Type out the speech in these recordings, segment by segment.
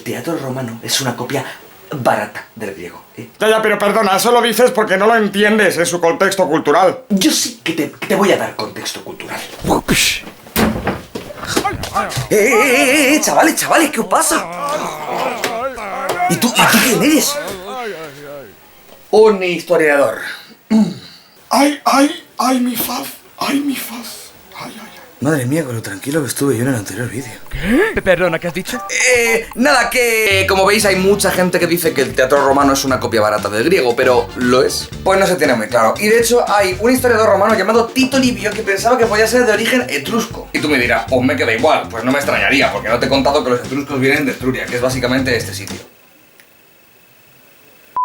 teatro romano es una copia barata del griego, ¿eh? Ya, pero perdona, eso lo dices porque no lo entiendes en su contexto cultural. Yo sí que te voy a dar contexto cultural. Chavales, ¿qué os pasa? ¿Y tú quién eres? Un historiador. Ay, mi faz. Ay. Madre mía, con lo tranquilo que estuve yo en el anterior vídeo. ¿Qué? Perdona, ¿qué has dicho? Nada, que como veis hay mucha gente que dice que el teatro romano es una copia barata del griego, pero ¿lo es? Pues no se tiene muy claro. Y de hecho hay un historiador romano llamado Tito Livio que pensaba que podía ser de origen etrusco. Y tú me dirás, pues me queda igual, pues no me extrañaría, porque no te he contado que los etruscos vienen de Etruria, que es básicamente este sitio.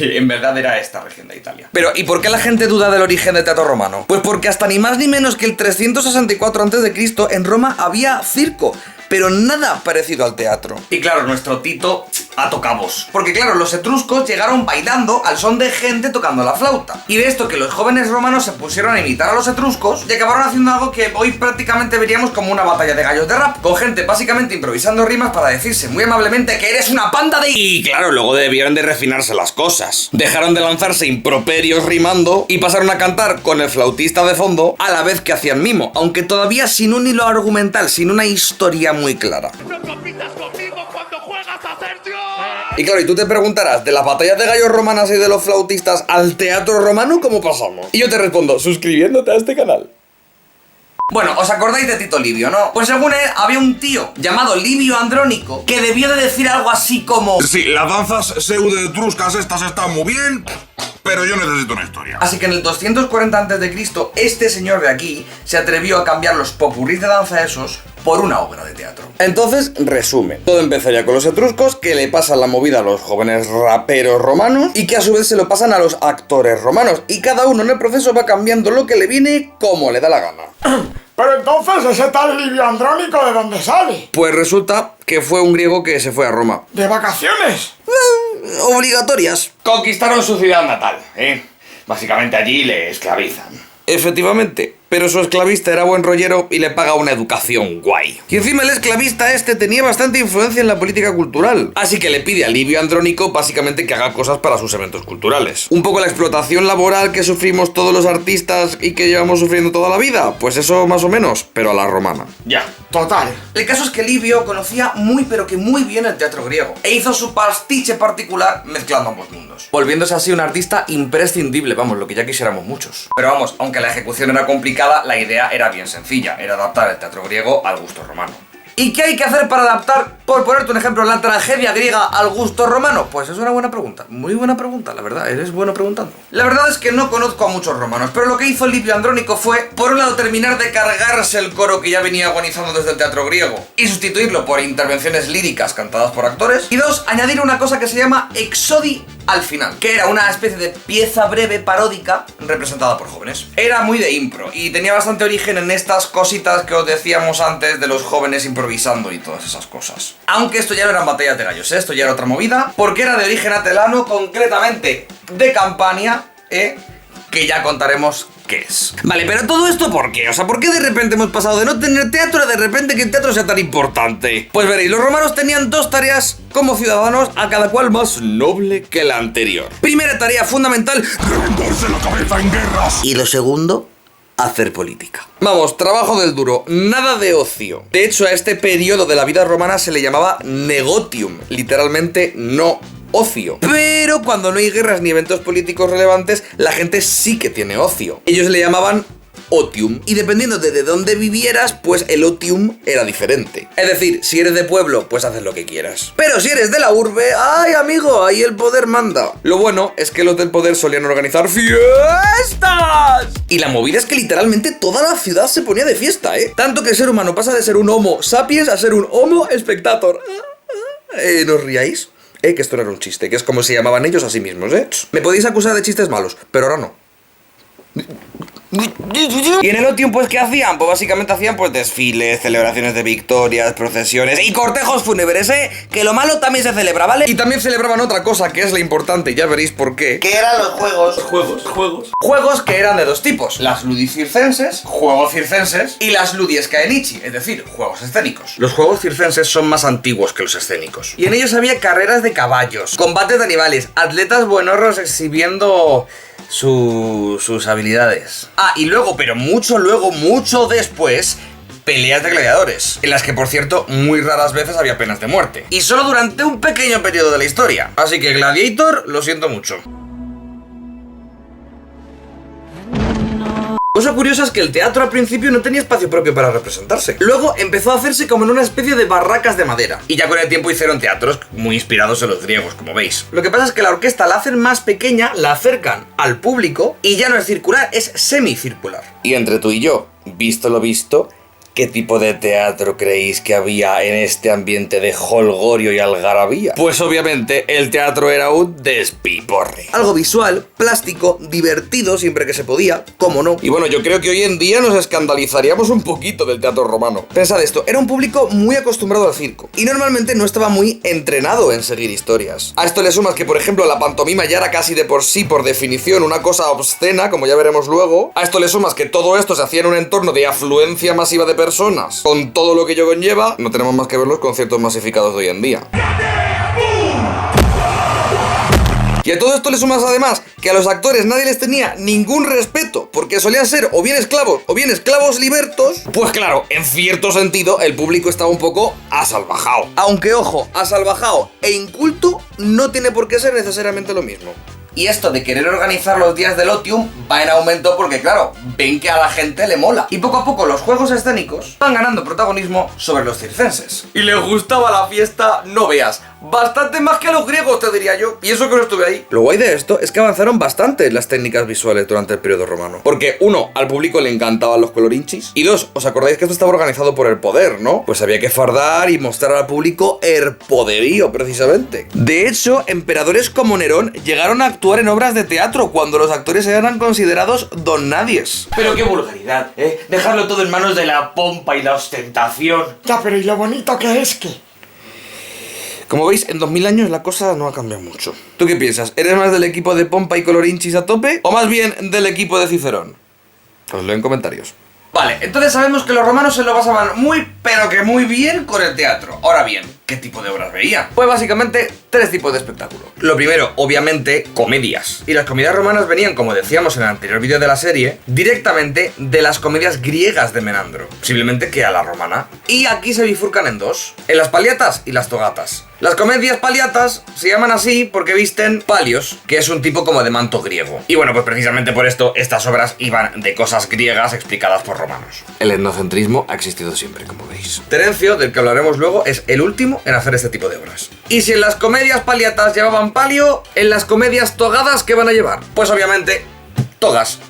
En verdad era esta región de Italia. Pero, ¿y por qué la gente duda del origen del teatro romano? Pues porque hasta ni más ni menos que el 364 a.C. en Roma había circo, pero nada parecido al teatro. Y claro, nuestro Tito ató cabos. Porque claro, los etruscos llegaron bailando al son de gente tocando la flauta. Y de esto que los jóvenes romanos se pusieron a imitar a los etruscos y acabaron haciendo algo que hoy prácticamente veríamos como una batalla de gallos de rap, con gente básicamente improvisando rimas para decirse muy amablemente que eres una panda de... Y claro, luego debieron de refinarse las cosas. Dejaron de lanzarse improperios rimando y pasaron a cantar con el flautista de fondo a la vez que hacían mimo, aunque todavía sin un hilo argumental, sin una historia muy clara. ¡No compitas conmigo cuando juegas a ser Dios! Y claro, y tú te preguntarás, de las batallas de gallos romanas y de los flautistas al teatro romano, ¿cómo pasamos? Y yo te respondo, suscribiéndote a este canal. Bueno, ¿os acordáis de Tito Livio, no? Pues según él, había un tío llamado Livio Andrónico que debió de decir algo así como... Sí, las danzas pseudo-etruscas estas están muy bien, pero yo necesito una historia. Así que en el 240 a.C., este señor de aquí se atrevió a cambiar los popurrís de danza esos por una obra de teatro. Entonces, resumen. Todo empezaría con los etruscos, que le pasan la movida a los jóvenes raperos romanos y que a su vez se lo pasan a los actores romanos. Y cada uno en el proceso va cambiando lo que le viene como le da la gana. Pero entonces, ¿ese tal Livio Andrónico de dónde sale? Pues resulta que fue un griego que se fue a Roma. ¿De vacaciones? Obligatorias. Conquistaron su ciudad natal, ¿eh? Básicamente allí le esclavizan. Efectivamente, pero su esclavista era buen rollero y le paga una educación guay. Y encima el esclavista este tenía bastante influencia en la política cultural, así que le pide a Livio Andrónico básicamente que haga cosas para sus eventos culturales. Un poco la explotación laboral que sufrimos todos los artistas y que llevamos sufriendo toda la vida, pues eso más o menos, pero a la romana. Ya. Total. El caso es que Livio conocía muy pero que muy bien el teatro griego e hizo su pastiche particular mezclando ambos mundos, volviéndose así un artista imprescindible, vamos, lo que ya quisiéramos muchos. Pero vamos, aunque la ejecución era complicada, la idea era bien sencilla, era adaptar el teatro griego al gusto romano. ¿Y qué hay que hacer para adaptar, por ponerte un ejemplo, la tragedia griega al gusto romano? Pues es una buena pregunta, muy buena pregunta, la verdad, eres bueno preguntando. La verdad es que no conozco a muchos romanos, pero lo que hizo Livio Andrónico fue, por un lado, terminar de cargarse el coro que ya venía agonizando desde el teatro griego y sustituirlo por intervenciones líricas cantadas por actores, y dos, añadir una cosa que se llama exodi al final, que era una especie de pieza breve paródica representada por jóvenes. Era muy de impro y tenía bastante origen en estas cositas que os decíamos antes de los jóvenes improvisando y todas esas cosas. Aunque esto ya no eran batallas de gallos, esto ya era otra movida, porque era de origen atelano, concretamente de Campania, que ya contaremos qué es. Vale, pero todo esto ¿por qué? O sea, ¿por qué de repente hemos pasado de no tener teatro a de repente que el teatro sea tan importante? Pues veréis, los romanos tenían dos tareas como ciudadanos, a cada cual más noble que la anterior. Primera tarea fundamental, ¡Reventarse la cabeza en guerras! y lo segundo, hacer política. Vamos, trabajo del duro, nada de ocio. De hecho, a este periodo de la vida romana se le llamaba negotium, literalmente no ocio. Pero cuando no hay guerras ni eventos políticos relevantes, la gente sí que tiene ocio. Ellos le llamaban otium, y dependiendo de dónde vivieras, pues el otium era diferente. Es decir, si eres de pueblo, pues haces lo que quieras. Pero si eres de la urbe, ¡ay, amigo! Ahí el poder manda. Lo bueno es que los del poder solían organizar fiestas. Y la movida es que literalmente toda la ciudad se ponía de fiesta, ¿eh? Tanto que el ser humano pasa de ser un homo sapiens a ser un homo spectator. ¿No os riáis? Que esto no era un chiste, que es como se llamaban ellos a sí mismos, ¿eh? Me podéis acusar de chistes malos, pero ahora no. Y en el Otium, pues, ¿qué hacían? Pues básicamente hacían, pues, desfiles, celebraciones de victorias, procesiones y cortejos fúnebres, ¿eh? Que lo malo también se celebra, ¿vale? Y también celebraban otra cosa, que es la importante, ya veréis por qué. Que eran los juegos. Juegos que eran de dos tipos. Las ludicircenses, juegos circenses, y las ludiescaenichi, es decir, juegos escénicos. Los juegos circenses son más antiguos que los escénicos. Y en ellos había carreras de caballos, combates de animales, atletas buenorros exhibiendo sus habilidades. Ah, y luego, pero mucho después, peleas de gladiadores, en las que, por cierto, muy raras veces había penas de muerte. Y solo durante un pequeño periodo de la historia. Así que Gladiator, lo siento mucho. Cosa curiosa es que el teatro al principio no tenía espacio propio para representarse. Luego empezó a hacerse como en una especie de barracas de madera. Y ya con el tiempo hicieron teatros muy inspirados en los griegos, como veis. Lo que pasa es que la orquesta la hacen más pequeña, la acercan al público y ya no es circular, es semicircular. Y entre tú y yo, visto lo visto, ¿qué tipo de teatro creéis que había en este ambiente de jolgorio y algarabía? Pues obviamente el teatro era un despiporre. Algo visual, plástico, divertido siempre que se podía, cómo no. Y bueno, yo creo que hoy en día nos escandalizaríamos un poquito del teatro romano. Pensad esto, era un público muy acostumbrado al circo y normalmente no estaba muy entrenado en seguir historias. A esto le sumas que, por ejemplo, la pantomima ya era casi de por sí, por definición, una cosa obscena, como ya veremos luego. A esto le sumas que todo esto se hacía en un entorno de afluencia masiva de personas, con todo lo que ello conlleva. No tenemos más que ver los conciertos masificados de hoy en día. Y a todo esto le sumas además que a los actores nadie les tenía ningún respeto, porque solían ser o bien esclavos libertos. Pues claro, en cierto sentido el público estaba un poco asalvajado. Aunque ojo, asalvajado e inculto no tiene por qué ser necesariamente lo mismo. Y esto de querer organizar los días del Otium va en aumento porque, claro, ven que a la gente le mola. Y poco a poco los juegos escénicos van ganando protagonismo sobre los circenses. Y les gustaba la fiesta, no veas. Bastante más que a los griegos, te diría yo. Y eso que no estuve ahí. Lo guay de esto es que avanzaron bastante las técnicas visuales durante el periodo romano. Porque, uno, al público le encantaban los colorinchis. Y dos, ¿os acordáis que esto estaba organizado por el poder, no? Pues había que fardar y mostrar al público el poderío, precisamente. De hecho, emperadores como Nerón llegaron a actuar en obras de teatro cuando los actores eran considerados don nadies. Pero qué vulgaridad, ¿eh? Dejarlo todo en manos de la pompa y la ostentación. Ya, pero ¿y lo bonito que es que? Como veis, en 2000 años la cosa no ha cambiado mucho. ¿Tú qué piensas? ¿Eres más del equipo de pompa y colorinchis a tope? ¿O más bien del equipo de Cicerón? Os leo en comentarios. Vale, entonces sabemos que los romanos se lo pasaban muy, pero que muy bien con el teatro. Ahora bien, ¿qué tipo de obras veían? Pues básicamente tres tipos de espectáculo. Lo primero, obviamente, comedias. Y las comedias romanas venían, como decíamos en el anterior vídeo de la serie, directamente de las comedias griegas de Menandro. Posiblemente que a la romana. Y aquí se bifurcan en dos: en las paliatas y las togatas. Las comedias paliatas se llaman así porque visten palios, que es un tipo como de manto griego. Y bueno, pues precisamente por esto estas obras iban de cosas griegas explicadas por romanos. El etnocentrismo ha existido siempre, como veis. Terencio, del que hablaremos luego, es el último en hacer este tipo de obras. Y si en las comedias paliatas llevaban palio, en las comedias togadas, ¿qué van a llevar? Pues obviamente togas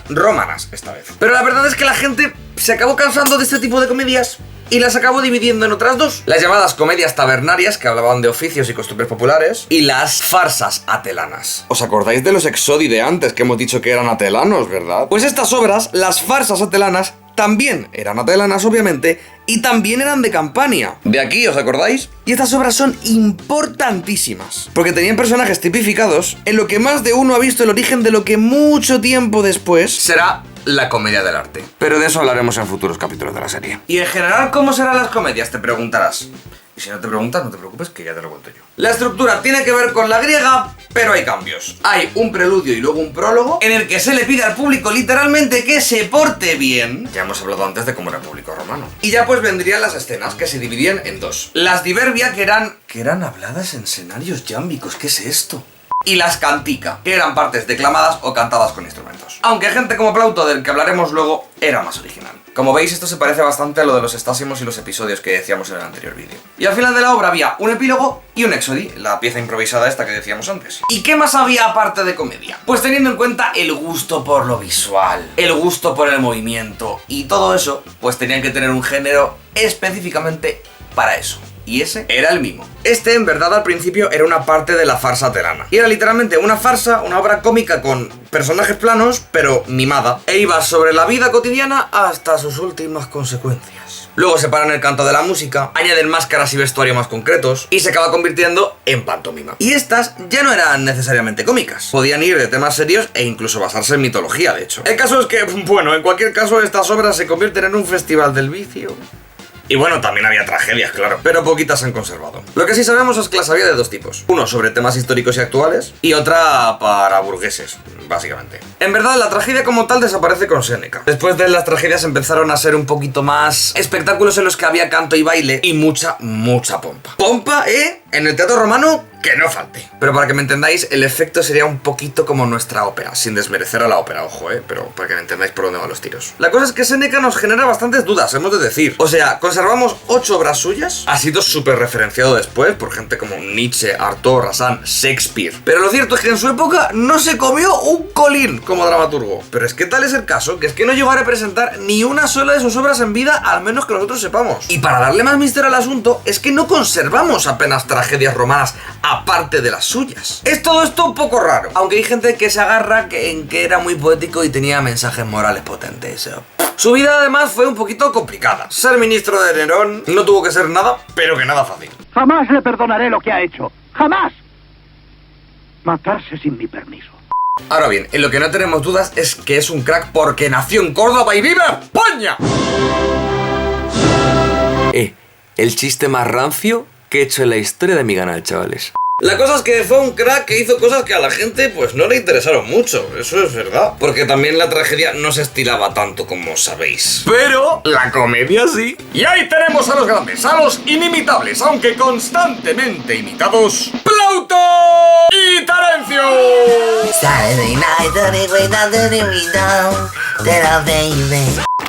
romanas esta vez. Pero la verdad es que la gente se acabó cansando de este tipo de comedias y las acabó dividiendo en otras dos: las llamadas comedias tabernarias, que hablaban de oficios y costumbres populares, y las farsas atelanas. ¿Os acordáis de los exodi de antes, que hemos dicho que eran atelanos, verdad? Pues estas obras, las farsas atelanas, también eran atelanas, obviamente, y también eran de Campania. ¿De aquí os acordáis? Y estas obras son importantísimas, porque tenían personajes tipificados en lo que más de uno ha visto el origen de lo que mucho tiempo después será la comedia del arte. Pero de eso hablaremos en futuros capítulos de la serie. Y en general, ¿cómo serán las comedias?, te preguntarás. Y si no te preguntas, no te preocupes, que ya te lo cuento yo. La estructura tiene que ver con la griega, pero hay cambios. Hay un preludio y luego un prólogo, en el que se le pide al público literalmente que se porte bien. Ya hemos hablado antes de cómo era el público romano. Y ya pues vendrían las escenas, que se dividían en dos: las diverbia, que eran habladas en escenarios jámbicos. ¿Qué es esto? Y las cantica, que eran partes declamadas o cantadas con instrumentos. Aunque gente como Plauto, del que hablaremos luego, era más original. Como veis, esto se parece bastante a lo de los estásimos y los episodios que decíamos en el anterior vídeo. Y al final de la obra había un epílogo y un éxodi, la pieza improvisada esta que decíamos antes. ¿Y qué más había aparte de comedia? Pues teniendo en cuenta el gusto por lo visual, el gusto por el movimiento y todo eso, pues tenían que tener un género específicamente para eso. y ese era el mimo. Este, en verdad, al principio era una parte de la farsa atelana. Y era literalmente una farsa, una obra cómica con personajes planos, pero mimada. E iba sobre la vida cotidiana hasta sus últimas consecuencias. Luego separan el canto de la música, añaden máscaras y vestuario más concretos, y se acaba convirtiendo en pantomima. Y estas ya no eran necesariamente cómicas. Podían ir de temas serios e incluso basarse en mitología, de hecho. El caso es que, bueno, en cualquier caso, estas obras se convierten en un festival del vicio. Y bueno, también había tragedias, claro, pero poquitas se han conservado. Lo que sí sabemos es que las había de dos tipos. Uno sobre temas históricos y actuales, y otra para burgueses, básicamente. En verdad, la tragedia como tal desaparece con Séneca. Después de las tragedias empezaron a ser un poquito más espectáculos en los que había canto y baile y mucha pompa. Pompa, en el teatro romano, que no falte. Pero para que me entendáis, el efecto sería un poquito como nuestra ópera, sin desmerecer a la ópera, ojo, pero para que me entendáis por dónde van los tiros. La cosa es que Séneca nos genera bastantes dudas, hemos de decir. O sea, conservamos 8 obras suyas, ha sido súper referenciado después por gente como Nietzsche, Artaud, Rassin, Shakespeare. Pero lo cierto es que en su época no se comió un colín como dramaturgo. Pero es que tal es el caso, que es que no llegó a representar ni una sola de sus obras en vida, al menos que nosotros sepamos. Y para darle más misterio al asunto, es que no conservamos apenas tragedias romanas aparte de las suyas. Es todo esto un poco raro, aunque hay gente que se agarra en que era muy poético y tenía mensajes morales potentes. Su vida además fue un poquito complicada. Ser ministro de Nerón no tuvo que ser nada, pero que nada fácil. Jamás le perdonaré lo que ha hecho. ¡Jamás! Matarse sin mi permiso. Ahora bien, en lo que no tenemos dudas es que es un crack porque nació en Córdoba y vive en España. El chiste más rancio que he hecho en la historia de mi canal, chavales. La cosa es que fue un crack que hizo cosas que a la gente pues no le interesaron mucho, eso es verdad. Porque también la tragedia no se estilaba tanto como sabéis. Pero la comedia sí. Y ahí tenemos a los grandes, a los inimitables, aunque constantemente imitados, Plauto y Terencio.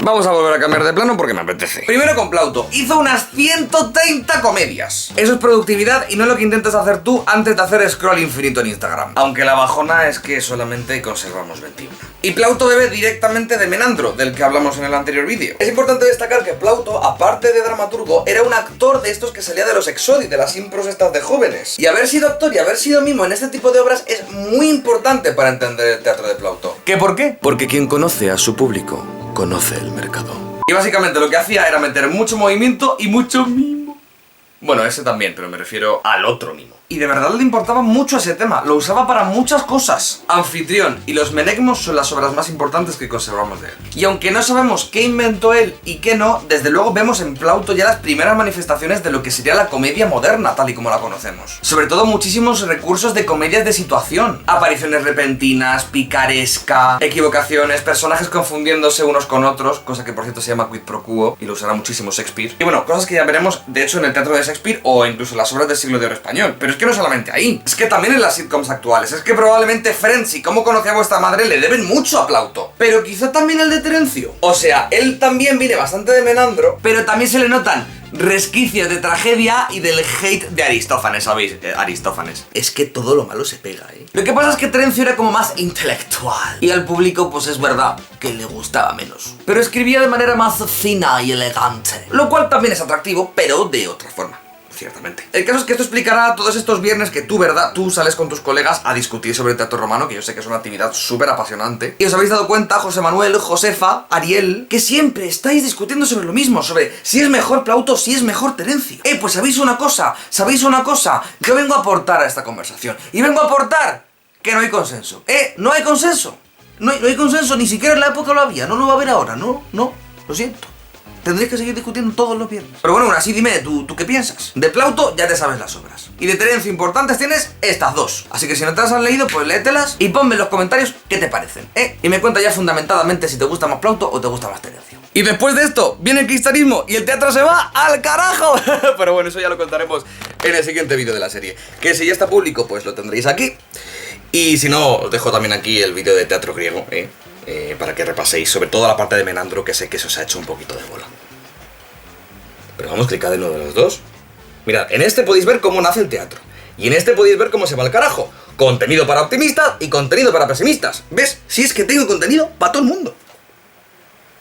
Vamos a volver a cambiar de plano porque me apetece. Primero con Plauto. Hizo unas 130 comedias. Eso es productividad y no lo que intentes hacer tú antes de hacer scroll infinito en Instagram. Aunque la bajona es que solamente conservamos 21. Y Plauto bebe directamente de Menandro, del que hablamos en el anterior vídeo. Es importante destacar que Plauto, aparte de dramaturgo, era un actor de estos que salía de los Exodi, de las impros estas de jóvenes. Y haber sido actor y haber sido mimo en este tipo de obras es muy importante para entender el teatro de Plauto. ¿Qué por qué? Porque quien conoce a su público conoce el mercado. Y básicamente lo que hacía era meter mucho movimiento y mucho mimo. Bueno, ese también, pero me refiero al otro mimo. Y de verdad le importaba mucho ese tema, lo usaba para muchas cosas. Anfitrión y los menegmos son las obras más importantes que conservamos de él. Y aunque no sabemos qué inventó él y qué no, desde luego vemos en Plauto ya las primeras manifestaciones de lo que sería la comedia moderna, tal y como la conocemos. Sobre todo muchísimos recursos de comedias de situación. Apariciones repentinas, picaresca, equivocaciones, personajes confundiéndose unos con otros, cosa que por cierto se llama quid pro quo y lo usará muchísimo Shakespeare. Y bueno, cosas que ya veremos de hecho en el teatro de Shakespeare o incluso en las obras del siglo de oro español. Pero es que no solamente ahí, es que también en las sitcoms actuales. Es que probablemente Friends y Cómo conocí a vuestra madre le deben mucho a Plauto. Pero quizá también el de Terencio. O sea, él también viene bastante de Menandro, pero también se le notan resquicios de tragedia y del hate de Aristófanes, ¿sabéis? Aristófanes. Es que todo lo malo se pega, Lo que pasa es que Terencio era como más intelectual y al público pues es verdad que le gustaba menos. Pero escribía de manera más fina y elegante, lo cual también es atractivo, pero de otra forma. Ciertamente. El caso es que esto explicará todos estos viernes que tú sales con tus colegas a discutir sobre el teatro romano, que yo sé que es una actividad súper apasionante. Y os habéis dado cuenta, José Manuel, Josefa, Ariel, que siempre estáis discutiendo sobre lo mismo, sobre si es mejor Plauto o si es mejor Terencio. Pues ¿sabéis una cosa? Yo vengo a aportar a esta conversación. Y vengo a aportar que no hay consenso. No hay consenso. No hay consenso, ni siquiera en la época lo había. No lo va a haber ahora, no, lo siento. Tendréis que seguir discutiendo todos los viernes. Pero bueno, aún así dime, ¿tú qué piensas? De Plauto ya te sabes las obras. Y de Terencio importantes tienes estas dos. Así que si no te las has leído, pues léetelas y ponme en los comentarios qué te parecen, Y me cuenta ya fundamentadamente si te gusta más Plauto o te gusta más Terencio. Y después de esto, viene el cristianismo y el teatro se va al carajo. Pero bueno, eso ya lo contaremos en el siguiente vídeo de la serie. Que si ya está público, pues lo tendréis aquí. Y si no, os dejo también aquí el vídeo de teatro griego, para que repaséis sobre todo la parte de Menandro, que sé que se os ha hecho un poquito de bola. Pero vamos, clicad en uno de los dos. Mirad, en este podéis ver cómo nace el teatro. Y en este podéis ver cómo se va al carajo. Contenido para optimistas y contenido para pesimistas. ¿Ves? Si es que tengo contenido para todo el mundo.